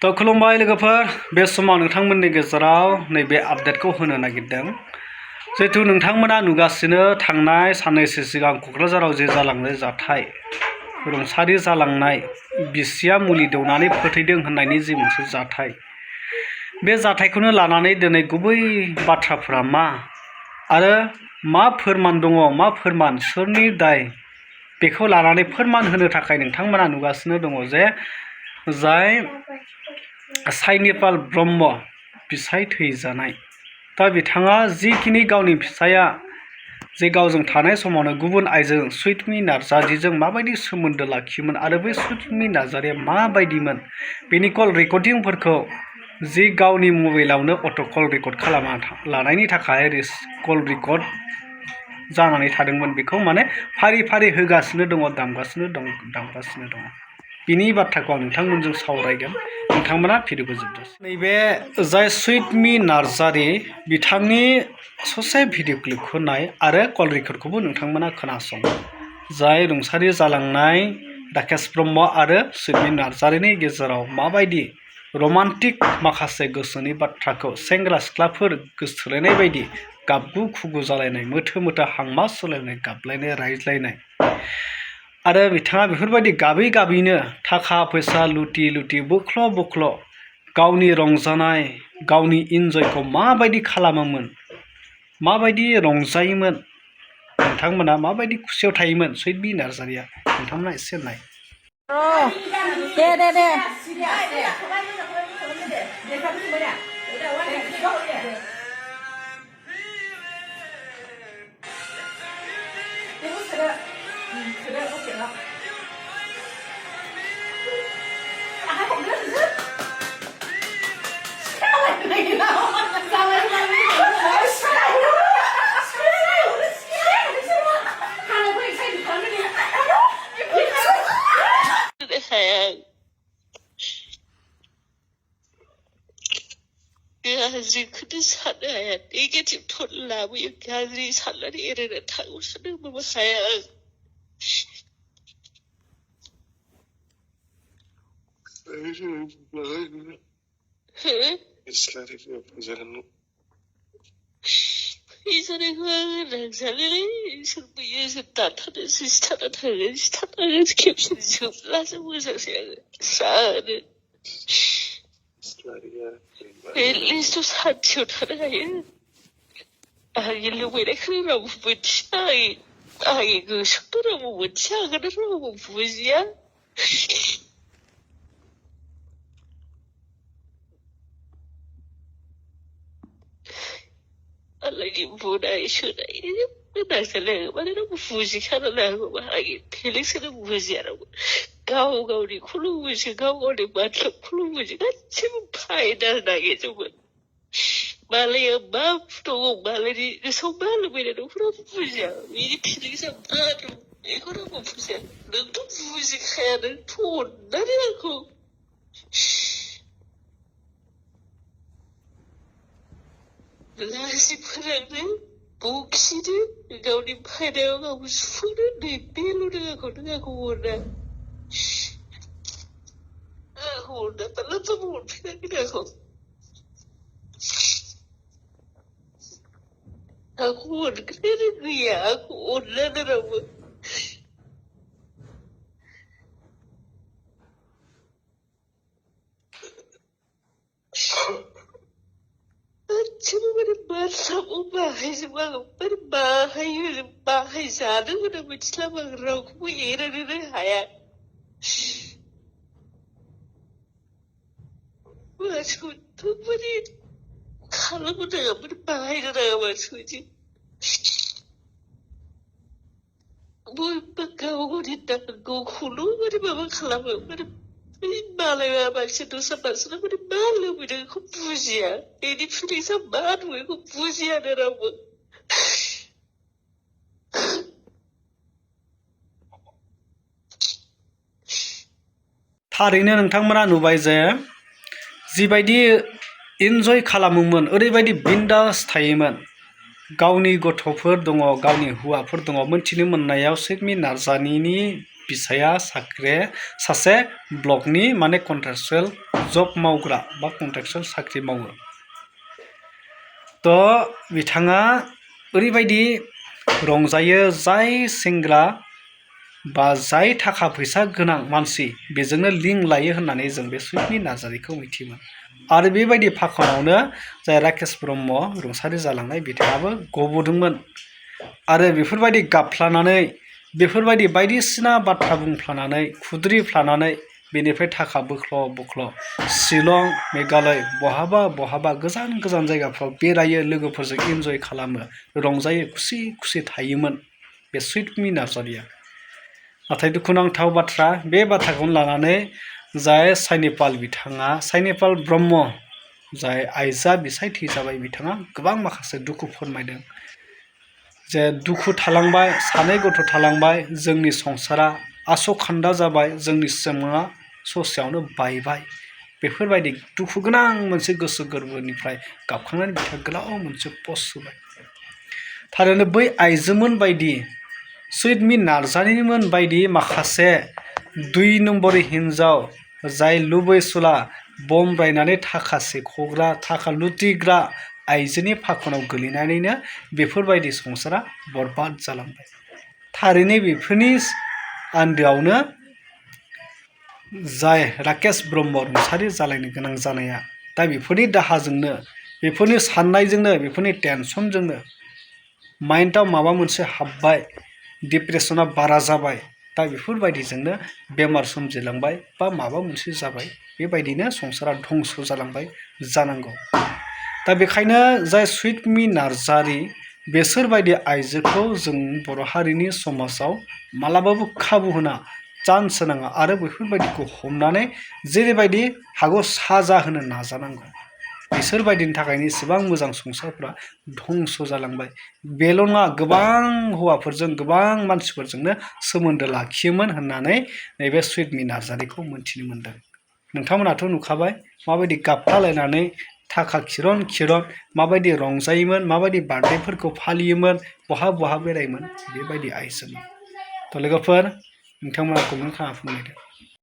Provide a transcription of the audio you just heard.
तो खुलुमबाय लोगोफोर बे समाव नोंथांमोननि गेजेराव नैबे आपडेटखौ होनो नागिरदों जिहेतु नोंथांमोना नुगासिनो थांनाय साननैसो सिगां क'क्राझाराव जे जालांनाय जाथाय रुंसारि जालांनाय बिसिया मुलि दौनानै फोथैदों होननायनि जे मोनसे जाथाय बे जाथायखौनो लानानै दिनै गुबै बाथ्राफोरा मा आरो मा फोरमान दङ मा फोरमान सोरनि दाय बेखौ लानानै फोरमान होनो थाखाय नोंथांमोना नुगासिनो दङ जे जाय साइनिपाल ब्रह्म फिसाय थैजानाय दा बिथाङा जिखिनि गावनि फिसाया जे गावजों थानाय समावनो गुबुन आइजों सुइटमि नार्जारिजों माबायदि सोमोन्दो लाखियोमोन आरो बे सुइटमि नार्जारिया माबायदिमोन बेनि कल रेकर्डिंफोरखौ जि गावनि मबाइलावनो अट' कल रेकर्ड खालामना लानायनि थाखाय कल रेकर्ड जानानै थादोंमोन बेखौ माने फारि फारि होगासिनो दङ दामगासिनो दं बिनि बाथ्राखौ आं नोंथांमोनजों सावरायगोन नोंथांमोना भिडिअखौ जोबजासिम नैबे जाय सुइटमि नार्जारि बिथांनि ससे भिडिअ क्लिपखौ नाय आरो कल रेकर्डखौबो नोंथांमोना खोनासं जाय रुंसारि जालांनाय राकेश ब्रह्म आरो सुइटमि नार्जारिनि गेजेराव माबायदि रमान्टिक माखासे गोसोनि बाथ्राखौ सेंग्रा सिख्लाफोर गोसोथोलायनाय बायदि गाबगु खुगु जालायनाय मोथो मोथो हांमा सोलायनाय गाबलायनाय रायज्लायनाय आरो बिथाङा बेफोरबायदि गाबै गाबैनो थाखा फैसा लुटि लुटि बोख्ल' बोख्ल' गावनि रंजानाय गावनि इन्जयखौ माबायदि खालामोमोन माबायदि रंजायोमोन नोंथांमोना माबायदि खुसियाव थायोमोन सुइटमि नार्जारिया नोंथांमोना एसे नाय दे गाज्रिखौनो साननो हाया नेगेटिभ थट लाबोयो गाज्रि साननानै एरायना थांनो सानोबाबो हाया आं फैजानायखौ आङो नांजालिलै सोरबोयो सोर दानथारनोसो सिथारना थाङो सिथारनानै खेबसे जोबब्लासो मोजांसै आङो स्रानो एटलिस्ट सान्थियाव थानो हायो आंनि लुबैनायखौनो रावबो मोनथिया आंनि गोसोखौथ' रावबो मोनथिया आंखौनो रावबो बुजिया मालायनि बुनाय सोनाय नांजालाय आङो माने रावबो बुजिखानो नांगौबा आंनि फिलिंसखौनो बुजिया रावबो गाव गावनिखौल' बुजियो गाव गावनि मातलबखौल' बुजियो गासिबो फायदा नागिरजोबो मालाया मा दङ मालायनि गोसोआव मा लुबैनाय दं रावबो बुजिया बिनि फिलिंसआ मा दं बेखौ रावबो बुजिया नोंथ' बुजिखाया नोंथ' अननानै आंखौ लाजि फोनांनो बखिनो गावनि फायदायाव गावखौ सुफुंनो नै बेल' नों आंखौ अना आंखौ अना मालाबाबो अनफेराखै आंखौ अनग्रायानो गैया आंखौ अनलानो रावबो गासिबो माने बाथ्राखौ बाहायजोबो आङो माने बाहायजानो होनो मिथिलाबो आं रावखौबो एरायनोनो हाया मानसिखौथ' माने खालामनो नाङा माने बाहायनो नाङा मानसिखौ बयबो गाव गावनि नांगौखौल' माने माबा खालामो माने मालाया मानसि दस्रा मानसिना माने मा लुबैदों बेखौ बुजिया बेनि फिलिंसआ मा दं बेखौ बुजियानो रावबो थारैनो नोंथांमोना नुबाय जे जिबायदि इन्जय खालामोमोन ओरैबायदि बिन्दास थायोमोन गावनि गथ'फोर दङ गावनि हौवाफोर दङ मोनथिनो मोननायाव सुइटमि नार्जारिनि बिसाया सासे ब्लकनि माने कन्ट्रेक्चुएल जब मावग्रा बा कन्ट्रेक्चुएल साख्रि मावो थ' बिथाङा ओरैबायदि रंजायो जाय सेंग्रा बा जाय थाखा फैसा गोनां मानसि बेजोंनो लिंक लायो होननानै जों बे सुइटमि नार्जारिखौ मिथियोमोन आरो बेबायदि फाखनावनो जाय राकेश ब्रह्म रुंसारि जालांनाय बिथाङाबो गबोदोंमोन आरो बेफोरबायदि गाबफ्लानानै बेफोरबायदि बायदिसिना बाथ्रा बुंफ्लानानै खुद्रिफ्लानानै बेनिफ्राय थाखा बोख्ल' शिलं मेघालय बहाबा गोजान जायगाफ्राव बेरायो लोगोफोरजों इन्जय खालामो रंजायो खुसि थायोमोन बे सुइटमि नार्जारिया नाथाय दुखुनांथाव बाथ्रा बे बाथ्राखौनो लानानै जाय साइनिपाल ब्रह्म जाय आइजोआ बिसाय थैजाबाय बिथाङा गोबां माखासे दुखु फोरमायदों जे दुखु थालांबाय सानै गथ' थालांबाय जोंनि संसारा आसखान्दा जाबाय जोंनि सिमाङा ससेयावनो बायबाय बेफोरबायदि दुखु गोनां मोनसे गोसो गोरबोनिफ्राय गाबखांनानै बिथाङा गोलाव मोनसे पस्ट होबाय थारैनो बै आइजोमोन बायदि सुइटमि नार्जारिमोन बायदि माखासे 2 नम्बरि हिन्जाव जाय लुबैसुला बम रायनानै थाखा सेख'ग्रा थाखा लुटिग्रा आइजोनि फाखनाव गोलैनानैनो बेफोरबायदि संसारा बरबाद जालांबाय थारैनो बेफोरनि आन्दोआवनो जाय राकेश ब्रह्म रुंसारि जालायनो गोनां जानाया दा बेफोरनि दाहाजोंनो बेफोरनि साननायजोंनो बेफोरनि टेनसनजोंनो माइन्डआव माबा मोनसे हाबबाय डिप्रेसना बारा जाबाय दा बेफोरबायदिजोंनो बेमार सोमजिलांबाय बा माबा मोनसे जाबाय बेबायदिनो संसारा धंस जालांबाय जानांगौ दा बेखायनो जाय सुइटमि नार्जारि बेसोरबायदि आइजोखौ जों बर' हारिनि समाजाव मालाबाबो खाबु होना चान्स होनाङा आरो बेफोरबायदिखौ हमनानै जेरैबायदि हागौ साजा होनो नाजानांगौ बिसोरबायदिनि थाखायनो इसेबां मोजां संसारफ्रा धंस जालांबाय बेल' नङा गोबां हौवाफोरजों गोबां मानसिफोरजोंनो सोमोन्दो लाखियोमोन होननानै नैबे सुइटमि नार्जारिखौ मोनथिनो मोनदों नोंथांमोनाथ' नुखाबाय माबायदि गाबफ्लालायनानै थाखा खिरन माबायदि रंजायोमोन माबायदि बार्थडेफोरखौ फालियोमोन बहा बेरायोमोन बेबायदि आइजोमोन थ' लोगोफोर नोंथांमोना कमेन्ट खालामना फोरमायदो